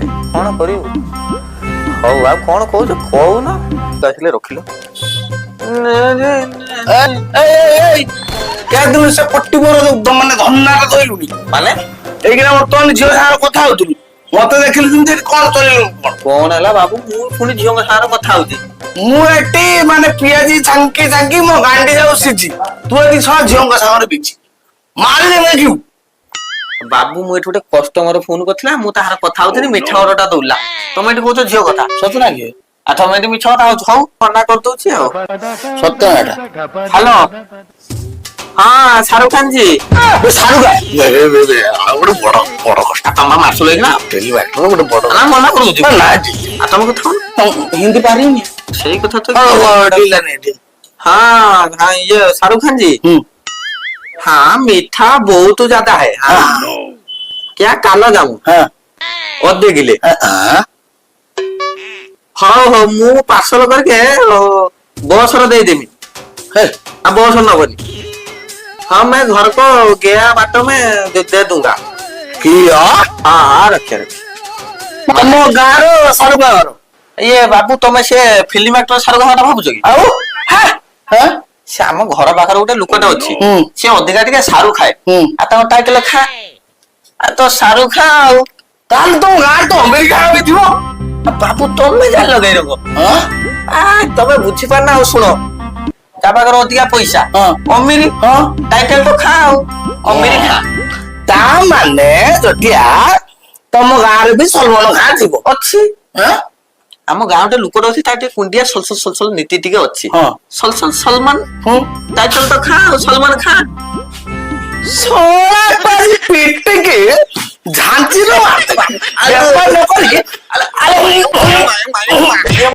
ଗୋଟେ କଣ କରିବୁ ହଉ ଆଉ କଣ କହୁଛ କହୁନ ଆସିଲେ ରଖିଲ ସେ ପଟି ମାନେ ଧନ୍ନାଟା ଧଇଲୁନି ମାନେ ଏଇକିନା ବର୍ତ୍ତମାନ ଝିଅ ସାଙ୍ଗରେ କଥା ହଉଥିଲୁ ମତେ ଦେଖିଲି ଯେମିତି କଣ ଚଳିଲୁ କଣ ହେଲା ବାବୁ ମୁଁ ପୁଣି ଝିଅଙ୍କ ସାଙ୍ଗରେ କଥା ହଉଛି ମୁଁ ଏଠି ମାନେ ପିଆଜି ଛାଙ୍କି ଛାଙ୍କି ମୋ ଗାଣ୍ଡି ଯାଉ ସିଝି ତୁ ଏଠି ଶହ ଝିଅଙ୍କ ସାଙ୍ଗରେ ବିଛି ମାରିଲେ ଦେଖିବୁ ବାବୁ ମୁଁ ଏଠି ଗୋଟେ କଷ୍ଟମର ଫୋନ କରିଥିଲା ମୁଁ ତାହାର କଥା ହଉଥିଲି ମିଠା ଅର୍ଡରଟା ଦଉଲା ତମେ ଏଠି କହୁଛ ଝିଅ କଥା ସତ ନା କି ଆଉ ତମେ ଏଠି ମିଛ କଥା ହଉଛ ହଉ ମନା କରିଦଉଛି ଆଉ ସତ ଏଟା ହ୍ୟାଲୋ ହଁ ଶାହରୁଖ ଖାନ ଜି ସାରୁଗା ଆଉ ଗୋଟେ ବଡ ବଡ କଷ୍ଟ ତମ ମାସୁ ଲାଗିନା ଗୋଟେ ବଡ ନା ମନା କରୁଛି ନା ଆଉ ତମ କଥା ହିନ୍ଦୀ ପାରିନି ସେଇ କଥା ତ हाँ हाँ ये शाहरुख खान जी हाँ मीठा बहुत ज्यादा है हाँ क्या काला जामुन हाँ अधे किले हाँ हाँ मु पार्सल करके बस रो दे देमी अब बस नबनी हाँ मैं घर को गया बाटो में दे दूंगा किया हाँ हाँ रखे तम गाँव सारुगा ये बाबू तुम से फिल्म एक्टर शाहरुख खान भावुच कि ଆଉ ହଁ ସେ ଆମ ଘର ପାଖରେ ଗୋଟେ ଲୋକଟେ ଅଛି ହୁଁ ସେ ଅଧିକା ଟିକେ ସାରୁ ଖାଏ ହୁଁ ଆଉ ତାଙ୍କ ଟାଇଟଲ ଖା ଆଉ ତ ସାରୁ ଖା ଆଉ ତାହେଲେ ତମ ଗାଁରେ ତ ଆମେରିକା ହେଇଥିବ ବାବୁ ତମେ ଜାଣିଲ ଗାଇ ରକ ତମେ ବୁଝିପାର ନା ଆଉ ଶୁଣ ତା ପାଖରେ ଅଧିକା ପଇସା ହଁ ଅମିରି ହଁ ଟାଇଟଲ ତ ଖା ଆଉ ଅମିରି ଖା ତା ମାନେ ଯଦିଆ ତମ ଗାଁରେ ବି ସଲମାନ ଖାଁ ଥିବ ଅଛି ଆମ ଗାଁ ଗୋଟେ ଲୋକଟେ ଅଛି ତାର ଟିକେ କୁଣ୍ଡିଆ ସଲସଲ ନୀତି ଟିକେ ଅଛି ହଁ ସଲସଲ ସଲମାନ ହଁ ଟାଇଟଲ ତ ଖା ଆଉ ସଲମାନ ଖା ପିଟିକି ଝାଞ୍ଚିର ବେପାର ନ କରିକି